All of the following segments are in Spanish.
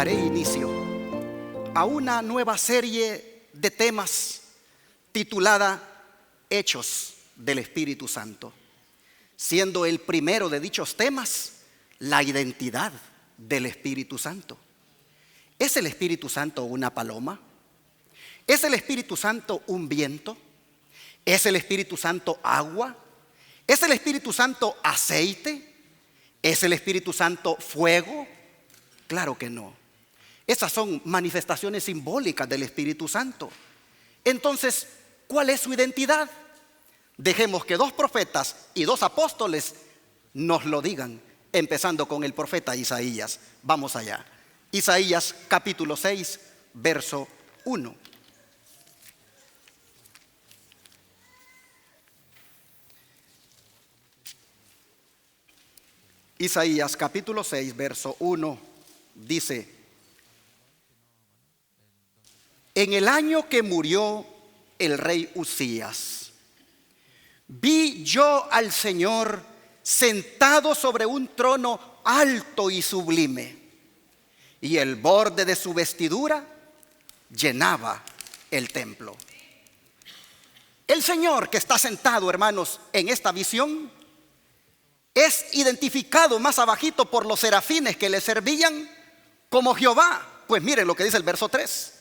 daré inicio a una nueva serie de temas titulada Hechos del Espíritu Santo, siendo el primero de dichos temas la identidad del Espíritu Santo. ¿Es el Espíritu Santo una paloma? ¿Es el Espíritu Santo un viento? ¿Es el Espíritu Santo agua? ¿Es el Espíritu Santo aceite? ¿Es el Espíritu Santo fuego? Claro que no. Esas son manifestaciones simbólicas del Espíritu Santo. Entonces, ¿cuál es su identidad? Dejemos que dos profetas y dos apóstoles nos lo digan, empezando con el profeta Isaías. Vamos allá. Isaías capítulo 6, verso 1. Isaías capítulo 6, verso 1 dice: en el año que murió el rey Uzías, vi yo al Señor sentado sobre un trono alto y sublime, y el borde de su vestidura llenaba el templo. El Señor que está sentado, hermanos, en esta visión es identificado más abajito por los serafines que le servían como Jehová. Pues miren lo que dice el verso 3.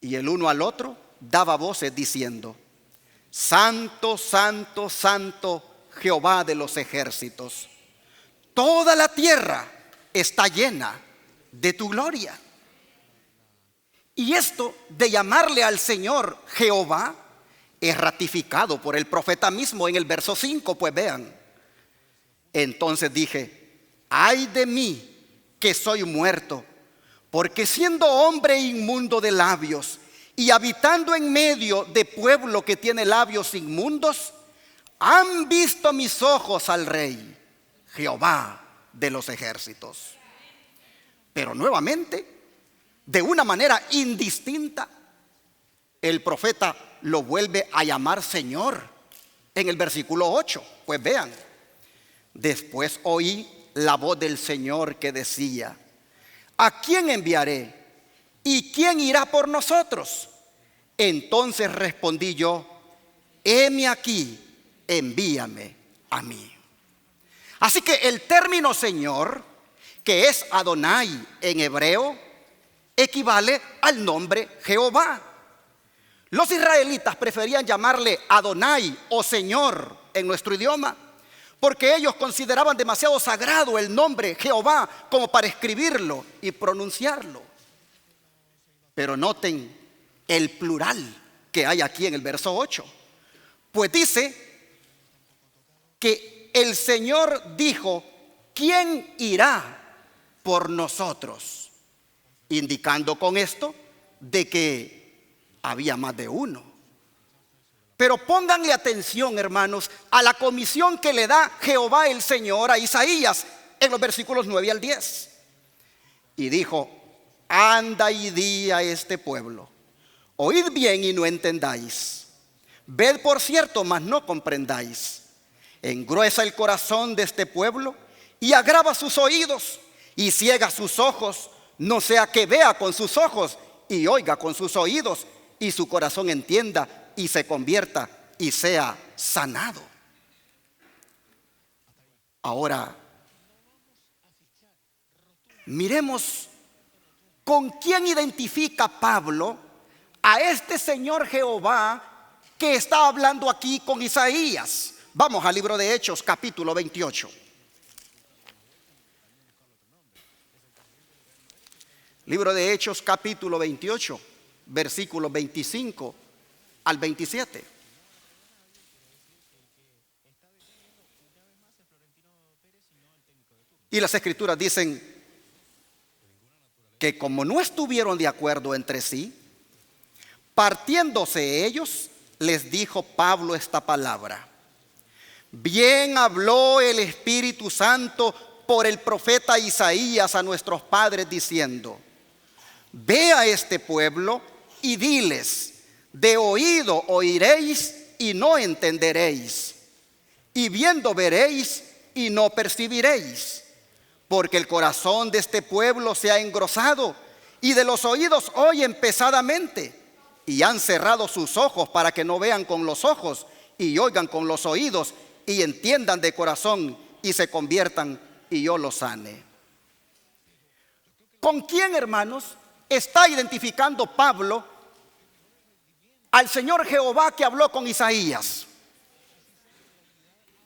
Y el uno al otro daba voces diciendo: Santo, santo, santo, Jehová de los ejércitos. Toda la tierra está llena de tu gloria. Y esto de llamarle al Señor Jehová es ratificado por el profeta mismo en el verso 5. Pues vean. Entonces dije: ay de mí, que soy muerto, porque siendo hombre inmundo de labios y habitando en medio de pueblo que tiene labios inmundos, han visto mis ojos al Rey, Jehová de los ejércitos. Pero nuevamente, de una manera indistinta, el profeta lo vuelve a llamar Señor en el versículo 8. Pues vean. Después oí la voz del Señor que decía: ¿a quién enviaré? ¿Y quién irá por nosotros? Entonces respondí yo: heme aquí, envíame a mí. Así que el término Señor, que es Adonai en hebreo, equivale al nombre Jehová. Los israelitas preferían llamarle Adonai o Señor en nuestro idioma, porque ellos consideraban demasiado sagrado el nombre Jehová como para escribirlo y pronunciarlo. Pero noten el plural que hay aquí en el verso 8. Pues dice que el Señor dijo: ¿quién irá por nosotros? Indicando con esto de que había más de uno. Pero pónganle atención, hermanos, a la comisión que le da Jehová el Señor a Isaías en los versículos 9 al 10. Y dijo: anda y di a este pueblo: oíd bien y no entendáis, ved por cierto, mas no comprendáis. Engruesa el corazón de este pueblo y agrava sus oídos y ciega sus ojos, no sea que vea con sus ojos y oiga con sus oídos y su corazón entienda y se convierta y sea sanado. Ahora, miremos con quién identifica Pablo a este Señor Jehová que está hablando aquí con Isaías. Vamos al libro de Hechos, capítulo 28. Libro de Hechos, capítulo 28, versículos 25 al 27. Y las escrituras dicen que como no estuvieron de acuerdo entre sí, partiéndose ellos, les dijo Pablo esta palabra: bien habló el Espíritu Santo por el profeta Isaías a nuestros padres diciendo: ve a este pueblo y diles: de oído oiréis y no entenderéis, y viendo veréis y no percibiréis, porque el corazón de este pueblo se ha engrosado y de los oídos oyen pesadamente, y han cerrado sus ojos para que no vean con los ojos y oigan con los oídos y entiendan de corazón y se conviertan y yo los sane. ¿Con quién, hermanos, está identificando Pablo al Señor Jehová que habló con Isaías?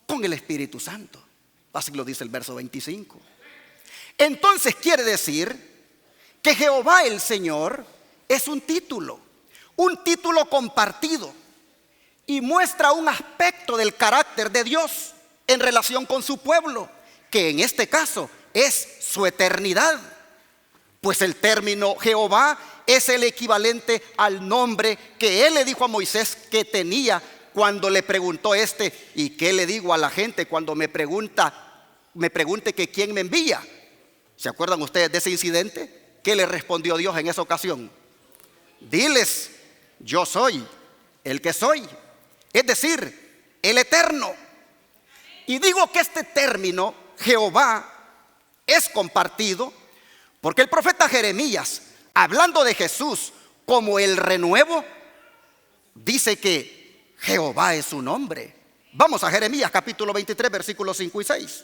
Con el Espíritu Santo. Así lo dice el verso 25. Entonces quiere decir que Jehová el Señor es un título compartido, y muestra un aspecto del carácter de Dios en relación con su pueblo, que en este caso es su eternidad. Pues el término Jehová es el equivalente al nombre que él le dijo a Moisés que tenía cuando le preguntó ¿y qué le digo a la gente cuando me pregunte que quién me envía? ¿Se acuerdan ustedes de ese incidente? ¿Qué le respondió Dios en esa ocasión? Diles, yo soy el que soy, es decir, el eterno. Y digo que este término Jehová es compartido porque el profeta Jeremías, hablando de Jesús como el renuevo, dice que Jehová es su nombre. Vamos a Jeremías capítulo 23, versículos 5 y 6.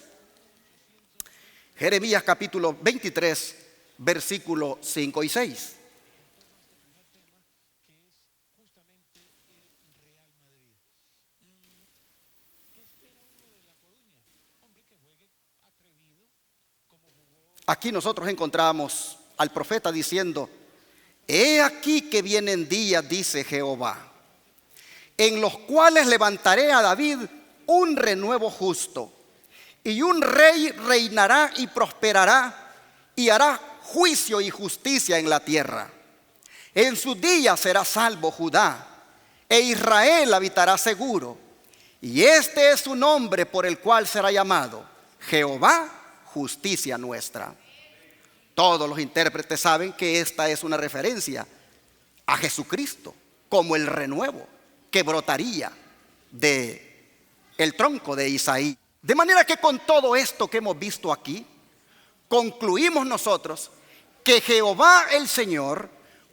Jeremías capítulo 23, versículos 5 y 6. Aquí nosotros encontramos al profeta diciendo: he aquí que vienen días, dice Jehová, en los cuales levantaré a David un renuevo justo, y un rey reinará y prosperará, y hará juicio y justicia en la tierra. En sus días será salvo Judá, e Israel habitará seguro, y este es su nombre por el cual será llamado Jehová, justicia nuestra. Todos los intérpretes saben que esta es una referencia a Jesucristo como el renuevo que brotaría de el tronco de Isaí. De manera que con todo esto que hemos visto aquí, concluimos nosotros que Jehová el Señor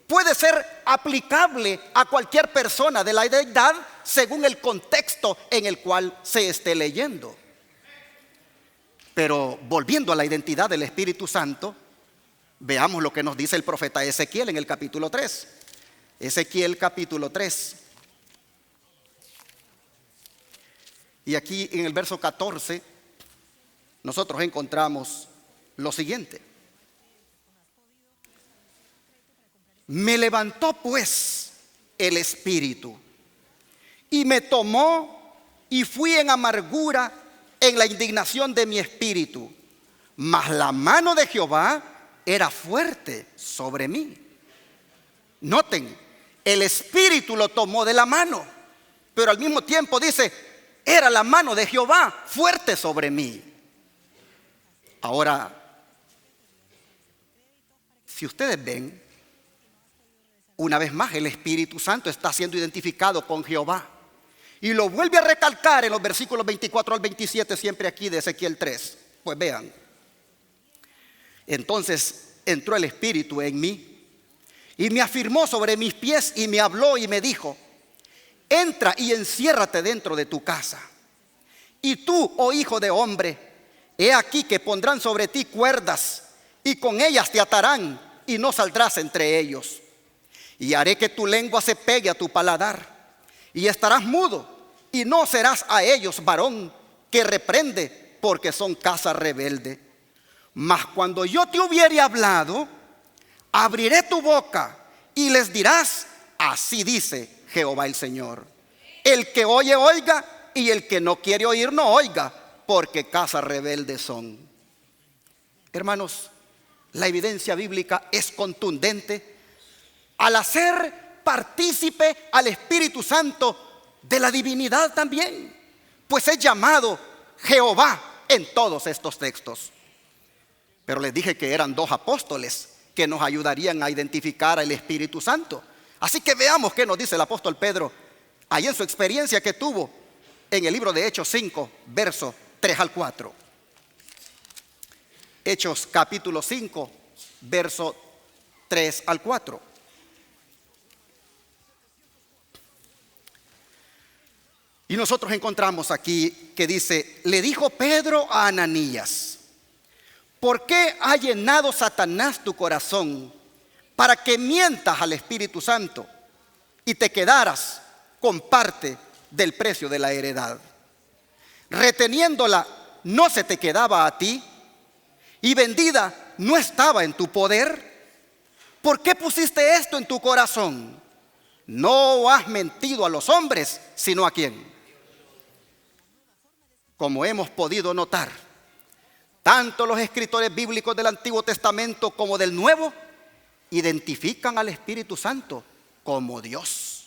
puede ser aplicable a cualquier persona de la deidad según el contexto en el cual se esté leyendo. Pero volviendo a la identidad del Espíritu Santo, veamos lo que nos dice el profeta Ezequiel en el capítulo 3. Ezequiel capítulo 3. Y aquí en el verso 14 nosotros encontramos lo siguiente: me levantó pues el Espíritu y me tomó, y fui en amargura en la indignación de mi espíritu, mas la mano de Jehová era fuerte sobre mí. Noten, el Espíritu lo tomó de la mano, pero al mismo tiempo dice, era la mano de Jehová fuerte sobre mí. Ahora, si ustedes ven, una vez más el Espíritu Santo está siendo identificado con Jehová. Y lo vuelve a recalcar en los versículos 24 al 27, siempre aquí de Ezequiel 3. Pues vean. Entonces entró el Espíritu en mí y me afirmó sobre mis pies y me habló y me dijo: entra y enciérrate dentro de tu casa. Y tú, oh hijo de hombre, he aquí que pondrán sobre ti cuerdas y con ellas te atarán y no saldrás entre ellos. Y haré que tu lengua se pegue a tu paladar y estarás mudo, y no serás a ellos varón que reprende, porque son casa rebelde. Mas cuando yo te hubiere hablado, abriré tu boca y les dirás: así dice Jehová el Señor. El que oye, oiga, y el que no quiere oír, no oiga, porque casa rebelde son. Hermanos, la evidencia bíblica es contundente al hacer partícipe al Espíritu Santo de la divinidad también, pues es llamado Jehová en todos estos textos. Pero les dije que eran dos apóstoles que nos ayudarían a identificar al Espíritu Santo. Así que veamos qué nos dice el apóstol Pedro ahí en su experiencia que tuvo en el libro de Hechos 5, versos 3 al 4. Hechos capítulo 5, verso 3 al 4. Y nosotros encontramos aquí que dice: le dijo Pedro a Ananías: ¿por qué ha llenado Satanás tu corazón para que mientas al Espíritu Santo y te quedaras con parte del precio de la heredad? Reteniéndola no se te quedaba a ti, y vendida no estaba en tu poder. ¿Por qué pusiste esto en tu corazón? No has mentido a los hombres, sino a quién. Como hemos podido notar, tanto los escritores bíblicos del Antiguo Testamento como del Nuevo identifican al Espíritu Santo como Dios.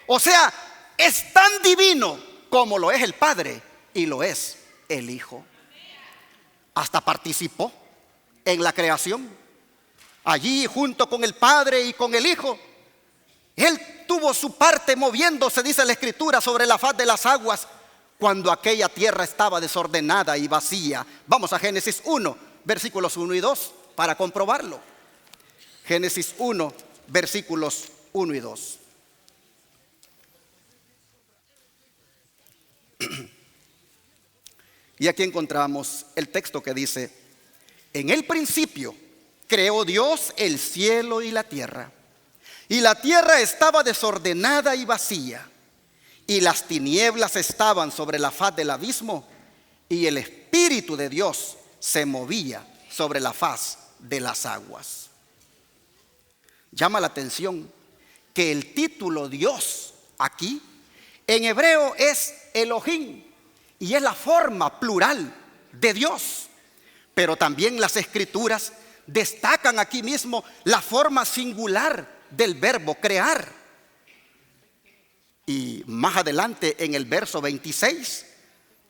O sea, es tan divino como lo es el Padre y lo es el Hijo. Hasta participó en la creación. Allí junto con el Padre y con el Hijo, Él tuvo su parte moviéndose, dice la Escritura, sobre la faz de las aguas, cuando aquella tierra estaba desordenada y vacía. Vamos a Génesis 1, versículos 1 y 2 para comprobarlo. Génesis 1, versículos 1 y 2. Y aquí encontramos el texto que dice: en el principio creó Dios el cielo y la tierra estaba desordenada y vacía, y las tinieblas estaban sobre la faz del abismo, y el Espíritu de Dios se movía sobre la faz de las aguas. Llama la atención que el título Dios aquí en hebreo es Elohim, y es la forma plural de Dios. Pero también las Escrituras destacan aquí mismo la forma singular del verbo crear. Y más adelante en el verso 26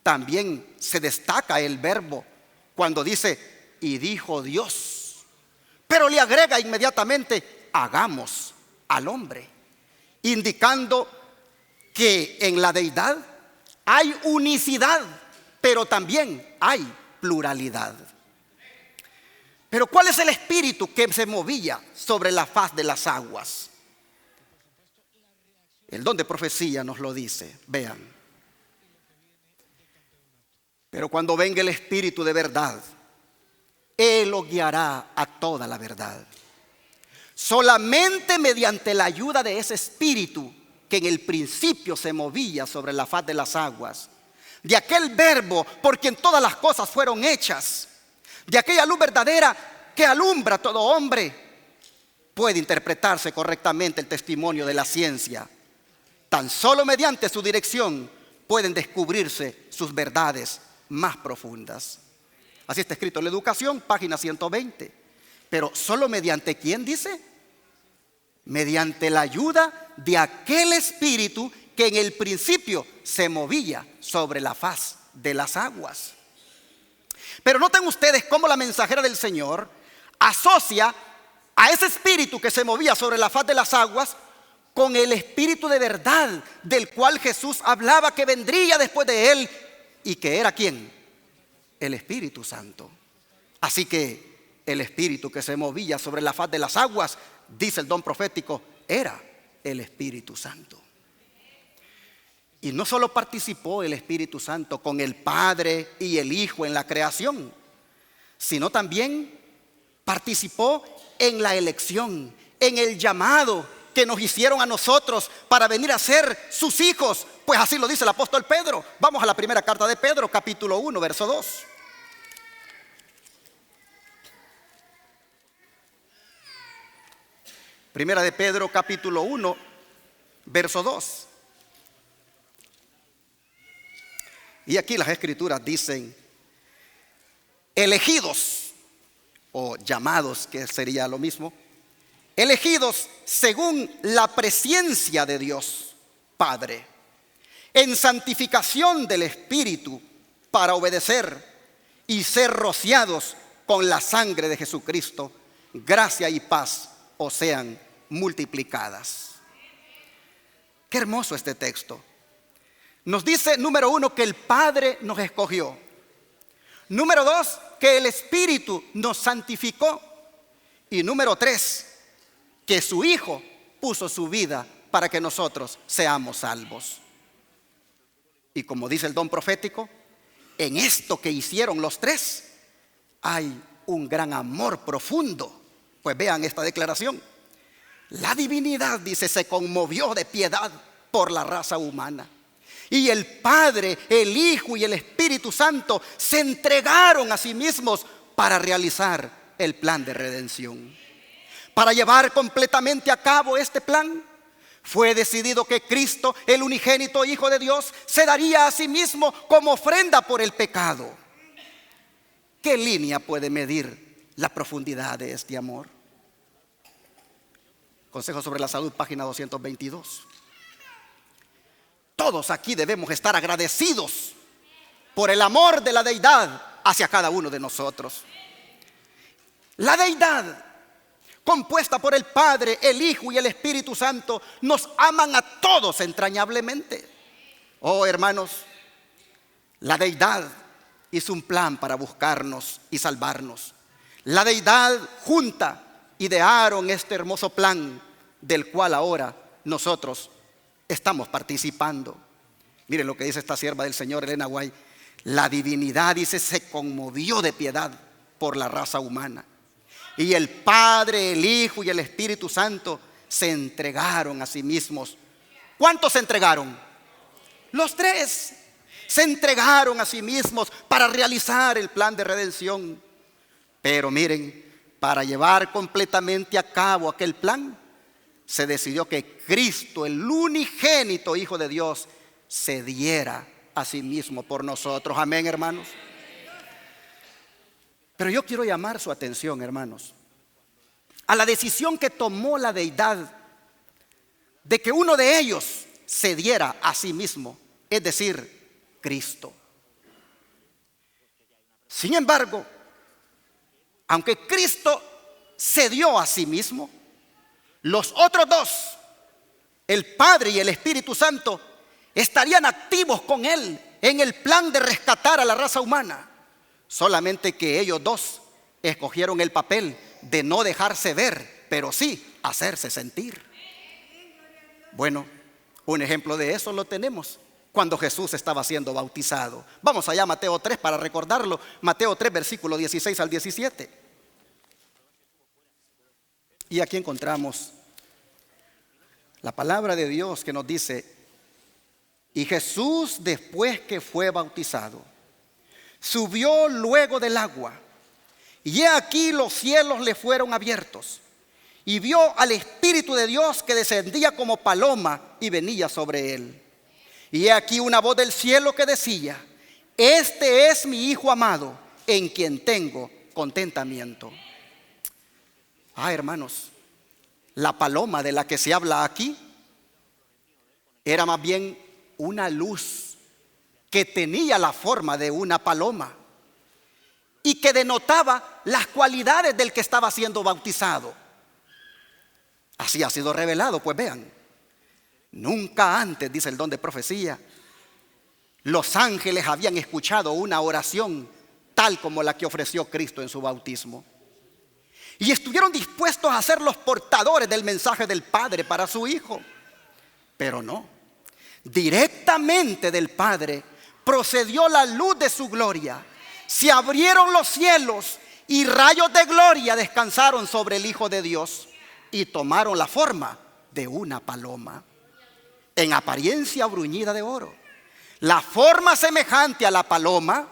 también se destaca el verbo cuando dice: y dijo Dios. Pero le agrega inmediatamente: hagamos al hombre, indicando que en la deidad hay unicidad, pero también hay pluralidad. Pero ¿cuál es el espíritu que se movía sobre la faz de las aguas? El don de profecía nos lo dice. Vean: pero cuando venga el Espíritu de verdad, Él lo guiará a toda la verdad. Solamente mediante la ayuda de ese Espíritu que en el principio se movía sobre la faz de las aguas, de aquel verbo por quien todas las cosas fueron hechas, de aquella luz verdadera que alumbra a todo hombre, puede interpretarse correctamente el testimonio de la ciencia. Tan solo mediante su dirección pueden descubrirse sus verdades más profundas. Así está escrito en la Educación, página 120. Pero solo mediante ¿quién dice? Mediante la ayuda de aquel Espíritu que en el principio se movía sobre la faz de las aguas. Pero noten ustedes cómo la mensajera del Señor asocia a ese Espíritu que se movía sobre la faz de las aguas con el Espíritu de verdad del cual Jesús hablaba que vendría después de él, y que era ¿quién? El Espíritu Santo. Así que el Espíritu que se movía sobre la faz de las aguas, dice el don profético, era el Espíritu Santo. Y no solo participó el Espíritu Santo con el Padre y el Hijo en la creación, sino también participó en la elección, en el llamado que nos hicieron a nosotros para venir a ser sus hijos. Pues así lo dice el apóstol Pedro. Vamos a la primera carta de Pedro, capítulo 1, verso 2. Primera de Pedro, capítulo 1, verso 2. Y aquí las Escrituras dicen: elegidos, o llamados, que sería lo mismo, elegidos según la presciencia de Dios Padre, en santificación del Espíritu, para obedecer y ser rociados con la sangre de Jesucristo. Gracia y paz os sean multiplicadas. Qué hermoso este texto. Nos dice, número uno, que el Padre nos escogió. Número 2, que el Espíritu nos santificó. Y número 3, que su Hijo puso su vida para que nosotros seamos salvos. Y como dice el don profético, en esto que hicieron los tres hay un gran amor profundo. Pues vean esta declaración. La divinidad, dice, se conmovió de piedad por la raza humana. Y el Padre, el Hijo y el Espíritu Santo se entregaron a sí mismos para realizar el plan de redención. Para llevar completamente a cabo este plan, fue decidido que Cristo, el unigénito Hijo de Dios, se daría a sí mismo como ofrenda por el pecado. ¿Qué línea puede medir la profundidad de este amor? Consejo sobre la Salud, página 222. Todos aquí debemos estar agradecidos por el amor de la deidad hacia cada uno de nosotros. La deidad, compuesta por el Padre, el Hijo y el Espíritu Santo, nos aman a todos entrañablemente. Oh, hermanos, la deidad hizo un plan para buscarnos y salvarnos. La deidad junta idearon este hermoso plan del cual ahora nosotros estamos participando. Miren lo que dice esta sierva del Señor, Elena White. La divinidad, dice, se conmovió de piedad por la raza humana. Y el Padre, el Hijo y el Espíritu Santo se entregaron a sí mismos. ¿Cuántos se entregaron? Los tres se entregaron a sí mismos para realizar el plan de redención. Pero miren, para llevar completamente a cabo aquel plan, se decidió que Cristo, el unigénito Hijo de Dios, se diera a sí mismo por nosotros. Amén, hermanos. Pero yo quiero llamar su atención, hermanos, a la decisión que tomó la deidad de que uno de ellos se diera a sí mismo, es decir, Cristo. Sin embargo, aunque Cristo se dio a sí mismo, los otros dos, el Padre y el Espíritu Santo, estarían activos con Él en el plan de rescatar a la raza humana. Solamente que ellos dos escogieron el papel de no dejarse ver, pero sí hacerse sentir. Bueno, un ejemplo de eso lo tenemos cuando Jesús estaba siendo bautizado. Vamos allá a Mateo 3 para recordarlo. Mateo 3, versículo 16 al 17. Y aquí encontramos la palabra de Dios que nos dice: y Jesús, después que fue bautizado, subió luego del agua, y he aquí los cielos le fueron abiertos, y vio al Espíritu de Dios que descendía como paloma y venía sobre él. Y he aquí una voz del cielo que decía: este es mi Hijo amado, en quien tengo contentamiento. Hermanos, la paloma de la que se habla aquí era más bien una luz que tenía la forma de una paloma y que denotaba las cualidades del que estaba siendo bautizado. Así ha sido revelado. Pues vean, nunca antes, dice el don de profecía, los ángeles habían escuchado una oración tal como la que ofreció Cristo en su bautismo, y estuvieron dispuestos a ser los portadores del mensaje del Padre para su Hijo. Pero no, directamente del Padre procedió la luz de su gloria. Se abrieron los cielos y rayos de gloria descansaron sobre el Hijo de Dios y tomaron la forma de una paloma, en apariencia bruñida de oro. La forma semejante a la paloma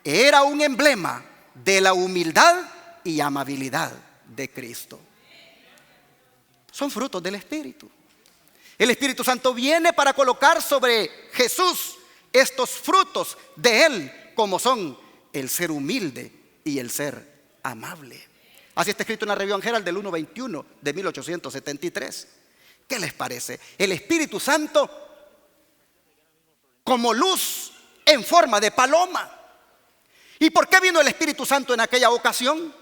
era un emblema de la humildad y amabilidad de Cristo. Son frutos del Espíritu. El Espíritu Santo viene para colocar sobre Jesús estos frutos de Él, como son el ser humilde y el ser amable. Así está escrito en la Revisión Herald del 1/21 de 1873. ¿Qué les parece? El Espíritu Santo como luz en forma de paloma. ¿Y por qué vino el Espíritu Santo en aquella ocasión?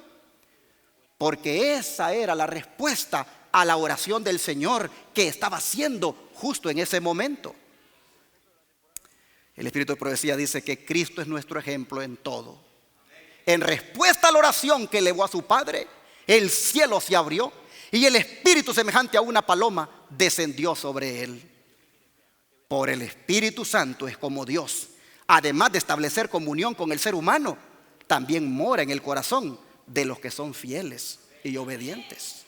Porque esa era la respuesta a la oración del Señor que estaba haciendo justo en ese momento. El Espíritu de profecía dice que Cristo es nuestro ejemplo en todo. en respuesta a la oración que elevó a su padre, el cielo se abrió y el Espíritu, semejante a una paloma, descendió sobre él. Por el Espíritu Santo es como Dios, además de establecer comunión con el ser humano, también mora en el corazón de los que son fieles y obedientes.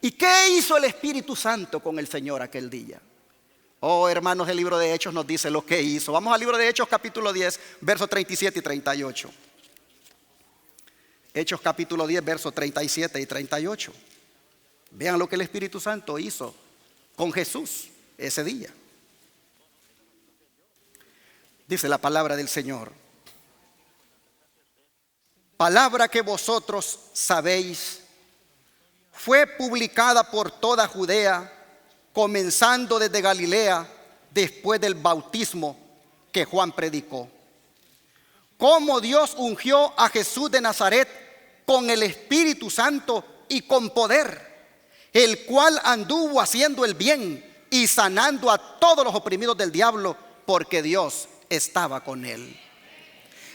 ¿Y qué hizo el Espíritu Santo con el Señor aquel día? Oh, hermanos, el libro de Hechos nos dice lo que hizo. Vamos al libro de Hechos capítulo 10, versos 37 y 38. Hechos capítulo 10, versos 37 y 38. Vean lo que el Espíritu Santo hizo con Jesús ese día. Dice la palabra del Señor: palabra que vosotros sabéis, fue publicada por toda Judea, comenzando desde Galilea, después del bautismo que Juan predicó. Cómo Dios ungió a Jesús de Nazaret con el Espíritu Santo y con poder, el cual anduvo haciendo el bien y sanando a todos los oprimidos del diablo, porque Dios estaba con él.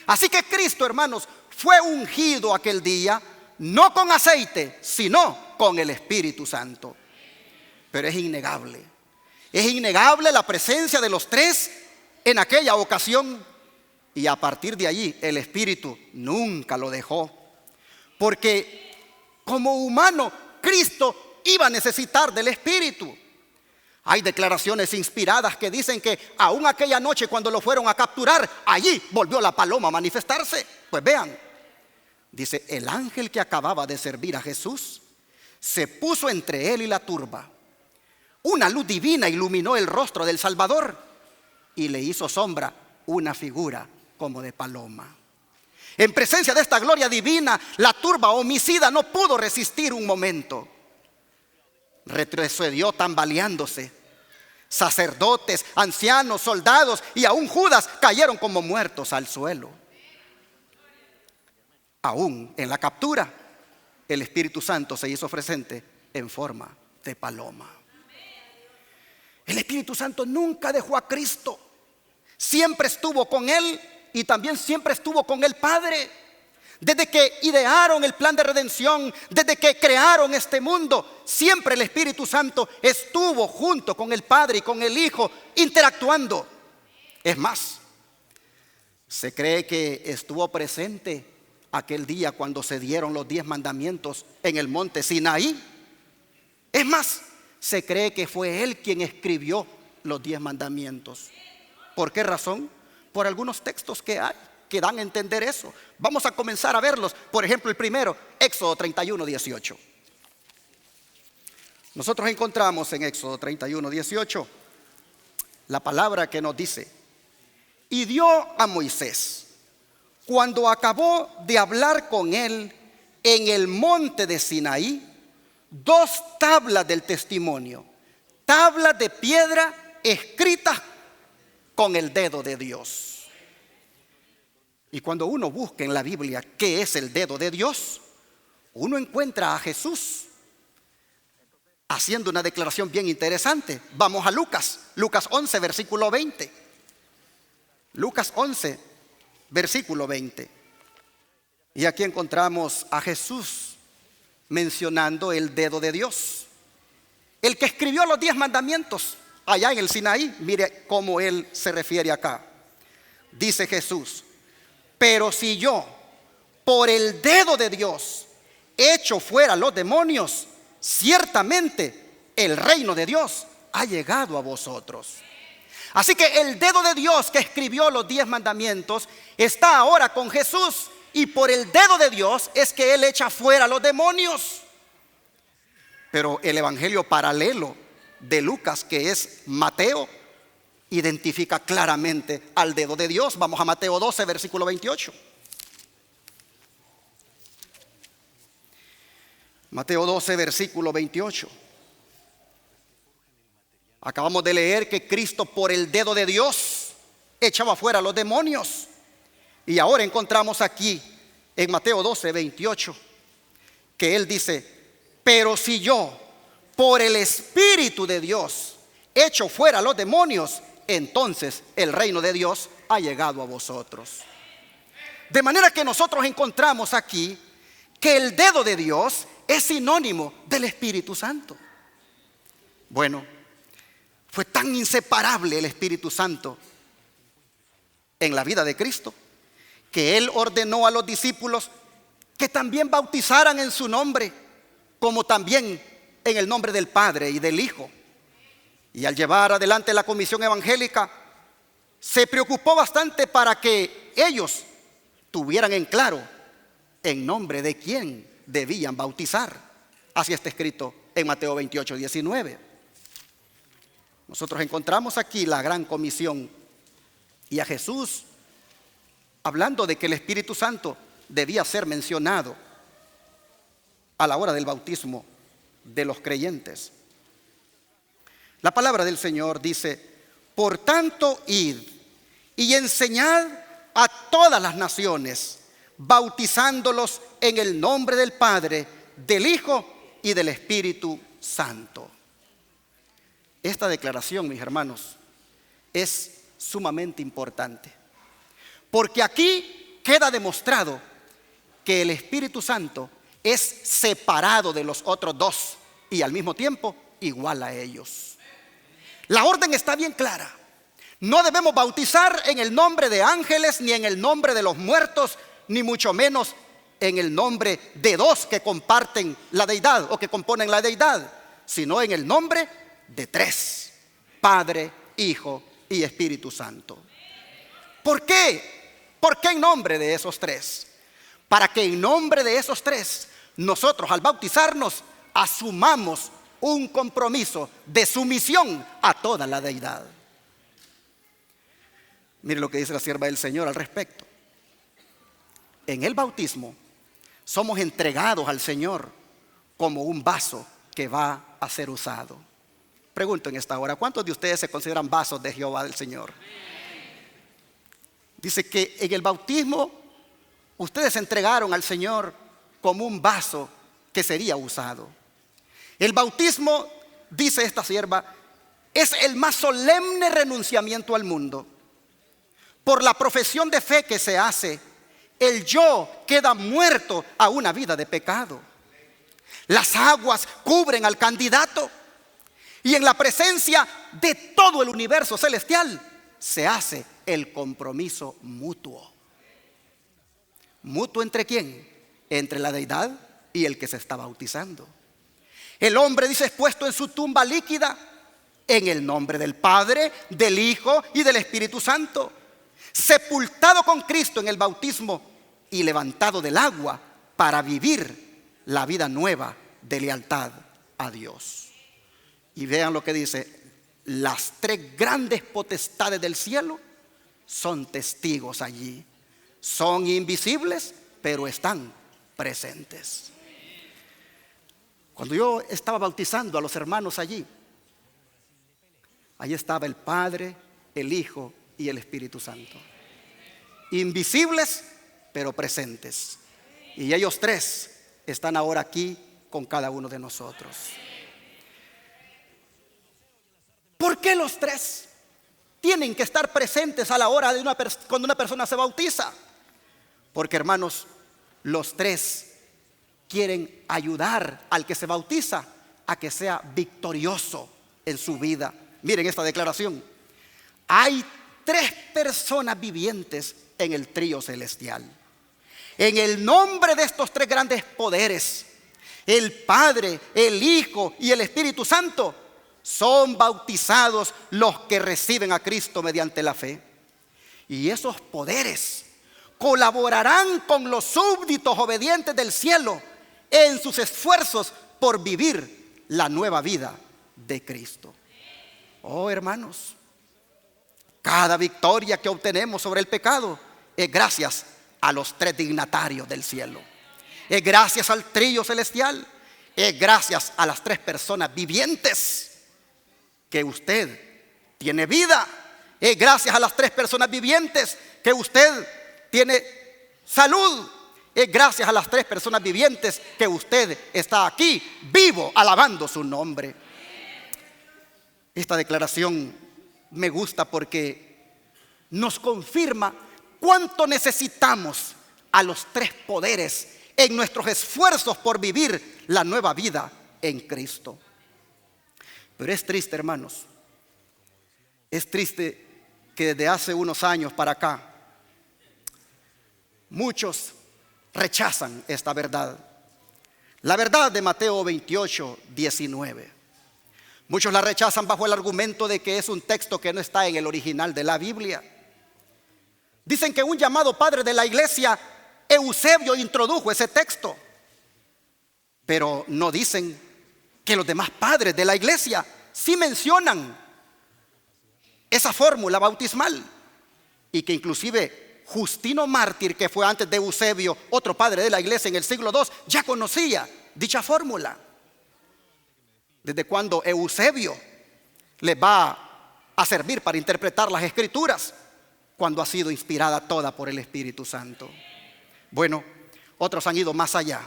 Así que Cristo, hermanos, fue ungido aquel día, no con aceite, sino con el Espíritu Santo. Pero es innegable la presencia de los tres en aquella ocasión. Y a partir de allí el Espíritu nunca lo dejó, porque como humano Cristo iba a necesitar del Espíritu. Hay declaraciones inspiradas que dicen que aún aquella noche, cuando lo fueron a capturar, allí volvió la paloma a manifestarse. Pues vean, dice: el ángel que acababa de servir a Jesús se puso entre él y la turba. Una luz divina iluminó el rostro del Salvador y le hizo sombra una figura como de paloma. En presencia de esta gloria divina, la turba homicida no pudo resistir un momento. Retrocedió tambaleándose. Sacerdotes, ancianos, soldados y aún Judas cayeron como muertos al suelo. Aún en la captura, el Espíritu Santo se hizo presente en forma de paloma. El Espíritu Santo nunca dejó a Cristo. Siempre estuvo con él y también siempre estuvo con el Padre. Desde que idearon el plan de redención, desde que crearon este mundo, siempre el Espíritu Santo estuvo junto con el Padre y con el Hijo, interactuando. Es más, se cree que estuvo presente aquel día cuando se dieron los 10 mandamientos en el monte Sinaí. Es más, se cree que fue él quien escribió los 10 mandamientos. ¿Por qué razón? Por algunos textos que hay que dan a entender eso. Vamos a comenzar a verlos. Por ejemplo, el primero, Éxodo 31, 18. Nosotros encontramos en Éxodo 31, 18 la palabra que nos dice: y dio a Moisés, cuando acabó de hablar con él en el monte de Sinaí, 2 tablas del testimonio, tablas de piedra escritas con el dedo de Dios. Y cuando uno busca en la Biblia qué es el dedo de Dios, uno encuentra a Jesús haciendo una declaración bien interesante. Vamos a Lucas 11, versículo 20. Lucas 11, versículo 20. Y aquí encontramos a Jesús mencionando el dedo de Dios, el que escribió los 10 mandamientos allá en el Sinaí. Mire cómo él se refiere acá. Dice Jesús: pero si yo, por el dedo de Dios, echo fuera los demonios, ciertamente el reino de Dios ha llegado a vosotros. Así que el dedo de Dios que escribió los 10 mandamientos está ahora con Jesús, y por el dedo de Dios es que él echa fuera los demonios. Pero el evangelio paralelo de Lucas, que es Mateo, identifica claramente al dedo de Dios. Vamos a Mateo 12, versículo 28. Mateo 12, versículo 28. Acabamos de leer que Cristo, por el dedo de Dios, echaba fuera los demonios. Y ahora encontramos aquí en Mateo 12, 28 que él dice: pero si yo, por el Espíritu de Dios, echo fuera los demonios, entonces el reino de Dios ha llegado a vosotros. De manera que nosotros encontramos aquí que el dedo de Dios es sinónimo del Espíritu Santo. Bueno, fue tan inseparable el Espíritu Santo en la vida de Cristo que Él ordenó a los discípulos que también bautizaran en su nombre, como también en el nombre del Padre y del Hijo. Y al llevar adelante la comisión evangélica, se preocupó bastante para que ellos tuvieran en claro en nombre de quién debían bautizar. Así está escrito en Mateo 28, 19. Nosotros encontramos aquí la gran comisión y a Jesús hablando de que el Espíritu Santo debía ser mencionado a la hora del bautismo de los creyentes. La palabra del Señor dice: por tanto, id y enseñad a todas las naciones, bautizándolos en el nombre del Padre, del Hijo y del Espíritu Santo. Esta declaración, mis hermanos, es sumamente importante, porque aquí queda demostrado que el Espíritu Santo es separado de los otros dos y al mismo tiempo igual a ellos. La orden está bien clara. No debemos bautizar en el nombre de ángeles, ni en el nombre de los muertos, ni mucho menos en el nombre de dos que comparten la deidad o que componen la deidad, sino en el nombre de tres: Padre, Hijo y Espíritu Santo. ¿Por qué? ¿Por qué en nombre de esos tres? Para que en nombre de esos tres nosotros al bautizarnos asumamos un compromiso de sumisión a toda la deidad. Mire lo que dice la sierva del Señor al respecto. En el bautismo somos entregados al Señor como un vaso que va a ser usado. Pregunto en esta hora: ¿cuántos de ustedes se consideran vasos de Jehová del Señor? Dice que en el bautismo ustedes se entregaron al Señor como un vaso que sería usado. El bautismo, dice esta sierva, es el más solemne renunciamiento al mundo. Por la profesión de fe que se hace, el yo queda muerto a una vida de pecado. Las aguas cubren al candidato y en la presencia de todo el universo celestial se hace el compromiso mutuo. ¿Mutuo entre quién? Entre la deidad y el que se está bautizando. El hombre, dice, es puesto en su tumba líquida en el nombre del Padre, del Hijo y del Espíritu Santo, sepultado con Cristo en el bautismo y levantado del agua para vivir la vida nueva de lealtad a Dios. Y vean lo que dice: las tres grandes potestades del cielo son testigos allí. Son invisibles, pero están presentes. Cuando yo estaba bautizando a los hermanos allí estaba el Padre, el Hijo y el Espíritu Santo. Invisibles, pero presentes. Y ellos tres están ahora aquí con cada uno de nosotros. ¿Por qué los tres tienen que estar presentes a la hora de cuando una persona se bautiza? Porque, hermanos, los tres quieren ayudar al que se bautiza a que sea victorioso en su vida. Miren esta declaración: hay tres personas vivientes en el trío celestial. En el nombre de estos tres grandes poderes, el Padre, el Hijo y el Espíritu Santo, son bautizados los que reciben a Cristo mediante la fe. Y esos poderes colaborarán con los súbditos obedientes del cielo en sus esfuerzos por vivir la nueva vida de Cristo. Oh, hermanos, cada victoria que obtenemos sobre el pecado es gracias a los tres dignatarios del cielo. Es gracias al trío celestial. Es gracias a las tres personas vivientes que usted tiene vida. Es gracias a las tres personas vivientes que usted tiene salud. Es gracias a las tres personas vivientes que usted está aquí vivo alabando su nombre. Esta declaración me gusta porque nos confirma cuánto necesitamos a los tres poderes en nuestros esfuerzos por vivir la nueva vida en Cristo. Pero es triste, hermanos, es triste que desde hace unos años para acá muchos rechazan esta verdad. La verdad de Mateo 28, 19. Muchos la rechazan bajo el argumento de que es un texto que no está en el original de la Biblia. Dicen que un llamado padre de la iglesia, Eusebio, introdujo ese texto. Pero no dicen que los demás padres de la iglesia sí mencionan esa fórmula bautismal. Y que inclusive Justino Mártir, que fue antes de Eusebio, otro padre de la iglesia en el siglo II, ya conocía dicha fórmula. Desde cuando Eusebio les va a servir para interpretar las escrituras, cuando ha sido inspirada toda por el Espíritu Santo. Bueno, otros han ido más allá.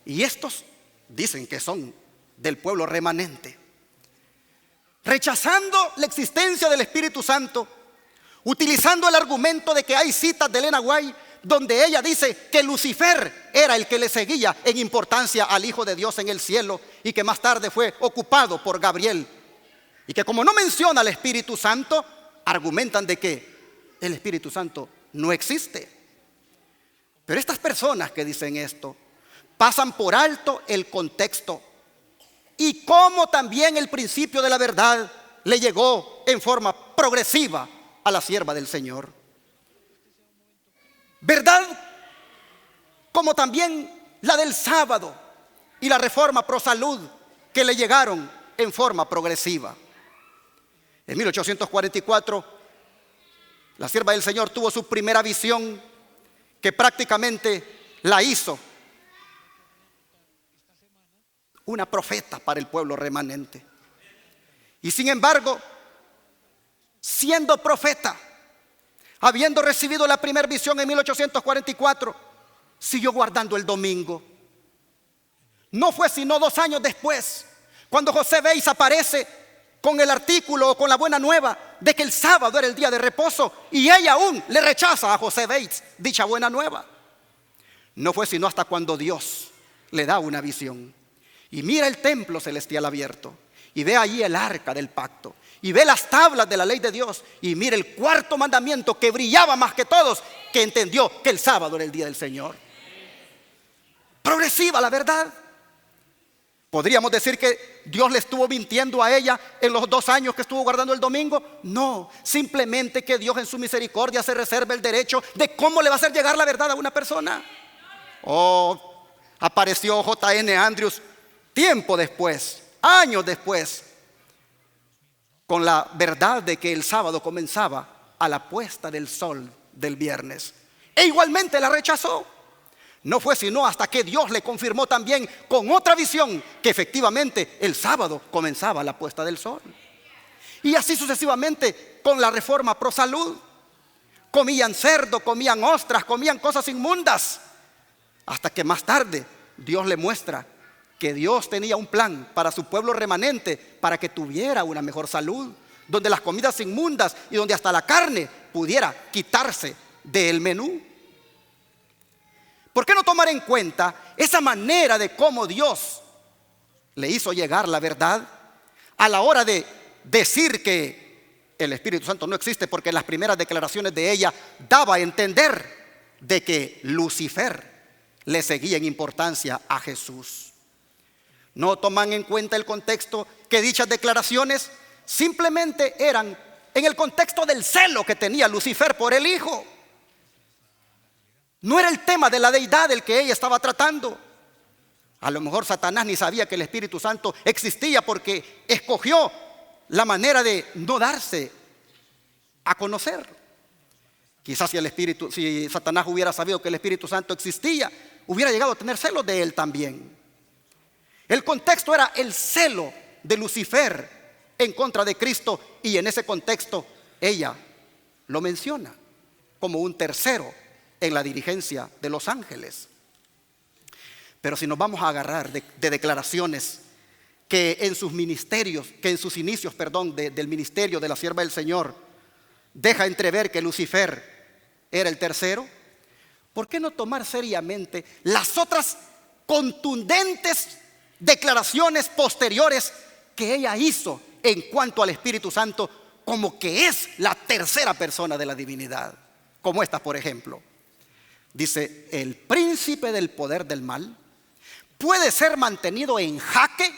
Y estos dicen que son del pueblo remanente, rechazando la existencia del Espíritu Santo, utilizando el argumento de que hay citas de Elena White donde ella dice que Lucifer era el que le seguía en importancia al Hijo de Dios en el cielo y que más tarde fue ocupado por Gabriel. Y que como no menciona al Espíritu Santo, argumentan de que el Espíritu Santo no existe. Pero estas personas que dicen esto pasan por alto el contexto y cómo también el principio de la verdad le llegó en forma progresiva a la sierva del Señor. Verdad como también la del sábado y la reforma pro salud que le llegaron en forma progresiva. En 1844, la sierva del Señor tuvo su primera visión, que prácticamente la hizo una profeta para el pueblo remanente. Y sin embargo, siendo profeta, habiendo recibido la primera visión en 1844, siguió guardando el domingo. No fue sino 2 años después, cuando José Bates aparece con el artículo o con la buena nueva de que el sábado era el día de reposo, y ella aún le rechaza a José Bates dicha buena nueva. No fue sino hasta cuando Dios le da una visión y mira el templo celestial abierto y ve allí el arca del pacto y ve las tablas de la ley de Dios y mira el cuarto mandamiento que brillaba más que todos, que entendió que el sábado era el día del Señor. Progresiva la verdad. ¿Podríamos decir que Dios le estuvo mintiendo a ella en los 2 años que estuvo guardando el domingo? No, simplemente que Dios en su misericordia se reserva el derecho de cómo le va a hacer llegar la verdad a una persona. Apareció J.N. Andrews tiempo después, años después, con la verdad de que el sábado comenzaba a la puesta del sol del viernes. E igualmente la rechazó. No fue sino hasta que Dios le confirmó también con otra visión que efectivamente el sábado comenzaba la puesta del sol. Y así sucesivamente con la reforma pro salud. Comían cerdo, comían ostras, comían cosas inmundas. Hasta que más tarde Dios le muestra que Dios tenía un plan para su pueblo remanente, para que tuviera una mejor salud, donde las comidas inmundas y donde hasta la carne pudiera quitarse del menú. ¿Por qué no tomar en cuenta esa manera de cómo Dios le hizo llegar la verdad a la hora de decir que el Espíritu Santo no existe? Porque en las primeras declaraciones de ella daba a entender de que Lucifer le seguía en importancia a Jesús. No toman en cuenta el contexto que dichas declaraciones simplemente eran en el contexto del celo que tenía Lucifer por el Hijo. No era el tema de la deidad el que ella estaba tratando. A lo mejor Satanás ni sabía que el Espíritu Santo existía porque escogió la manera de no darse a conocer. Quizás si Satanás hubiera sabido que el Espíritu Santo existía, hubiera llegado a tener celos de él también. El contexto era el celo de Lucifer en contra de Cristo, y en ese contexto ella lo menciona como un tercero en la dirigencia de los ángeles. Pero si nos vamos a agarrar de declaraciones que en sus ministerios, que en sus inicios, del ministerio de la sierva del Señor, deja entrever que Lucifer era el tercero, ¿por qué no tomar seriamente las otras contundentes declaraciones posteriores que ella hizo en cuanto al Espíritu Santo, como que es la tercera persona de la divinidad? Como estas, por ejemplo. Dice: el príncipe del poder del mal puede ser mantenido en jaque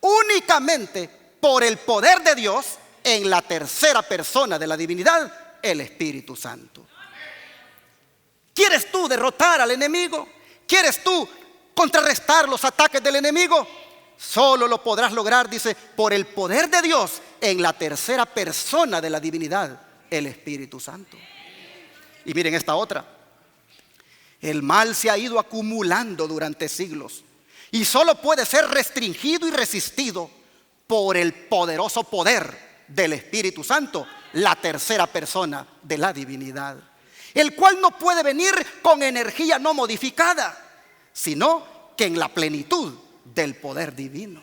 únicamente por el poder de Dios en la tercera persona de la divinidad, el Espíritu Santo. ¿Quieres tú derrotar al enemigo? ¿Quieres tú contrarrestar los ataques del enemigo? Solo lo podrás lograr, dice, por el poder de Dios en la tercera persona de la divinidad, el Espíritu Santo. Y miren esta otra: el mal se ha ido acumulando durante siglos y solo puede ser restringido y resistido por el poderoso poder del Espíritu Santo, la tercera persona de la divinidad, el cual no puede venir con energía no modificada, sino que en la plenitud del poder divino.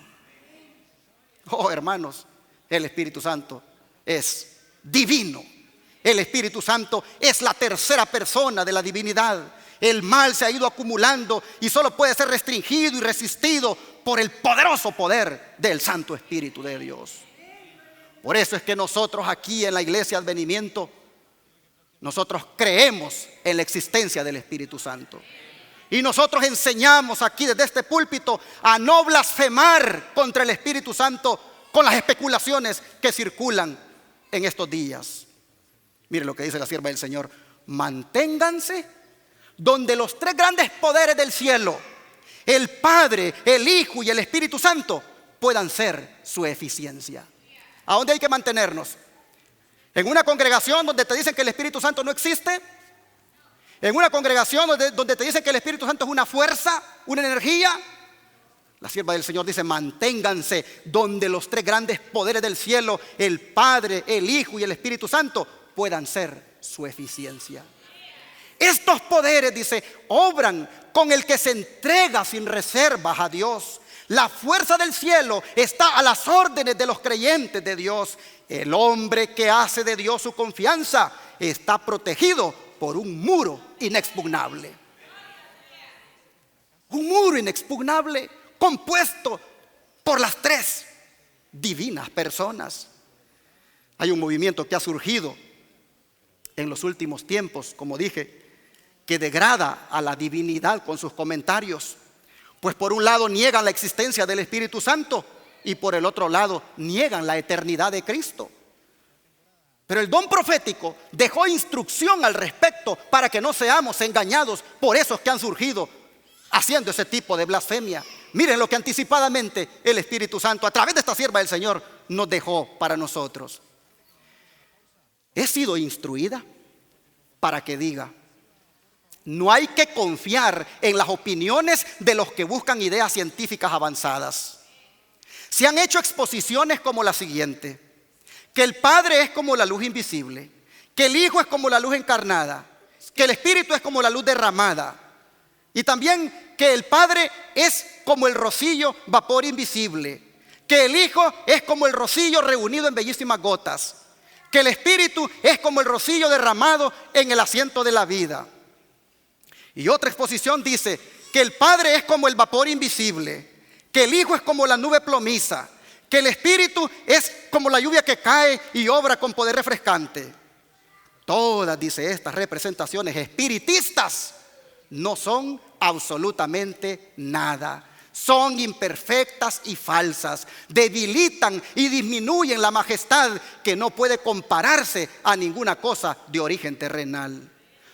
Oh, hermanos, el Espíritu Santo es divino. El Espíritu Santo es la tercera persona de la divinidad. El mal se ha ido acumulando y solo puede ser restringido y resistido por el poderoso poder del Santo Espíritu de Dios. Por eso es que nosotros aquí en la Iglesia Advenimiento, nosotros creemos en la existencia del Espíritu Santo. Y nosotros enseñamos aquí desde este púlpito a no blasfemar contra el Espíritu Santo con las especulaciones que circulan en estos días. Mire lo que dice la sierva del Señor: manténganse donde los tres grandes poderes del cielo, el Padre, el Hijo y el Espíritu Santo, puedan ser su eficiencia. ¿A dónde hay que mantenernos? ¿En una congregación donde te dicen que el Espíritu Santo no existe? ¿En una congregación donde te dicen que el Espíritu Santo es una fuerza, una energía? La sierva del Señor dice: manténganse donde los tres grandes poderes del cielo, el Padre, el Hijo y el Espíritu Santo, puedan ser su eficiencia. Estos poderes, dice, obran con el que se entrega sin reservas a Dios. La fuerza del cielo está a las órdenes de los creyentes de Dios. El hombre que hace de Dios su confianza está protegido por un muro inexpugnable. Un muro inexpugnable compuesto por las tres divinas personas. Hay un movimiento que ha surgido en los últimos tiempos, como dije, que degrada a la divinidad con sus comentarios. Pues por un lado niegan la existencia del Espíritu Santo y por el otro lado niegan la eternidad de Cristo. Pero el don profético dejó instrucción al respecto para que no seamos engañados por esos que han surgido haciendo ese tipo de blasfemia. Miren lo que anticipadamente el Espíritu Santo, a través de esta sierva del Señor, nos dejó para nosotros. He sido instruida para que diga: no hay que confiar en las opiniones de los que buscan ideas científicas avanzadas. Se han hecho exposiciones como la siguiente: que el Padre es como la luz invisible, que el Hijo es como la luz encarnada, que el Espíritu es como la luz derramada, y también que el Padre es como el rocío, vapor invisible, que el Hijo es como el rocío reunido en bellísimas gotas, que el Espíritu es como el rocío derramado en el asiento de la vida. Y otra exposición dice que el Padre es como el vapor invisible, que el Hijo es como la nube plomiza, que el Espíritu es como la lluvia que cae y obra con poder refrescante. Todas, dice, estas representaciones espiritistas no son absolutamente nada. Son imperfectas y falsas, debilitan y disminuyen la majestad que no puede compararse a ninguna cosa de origen terrenal.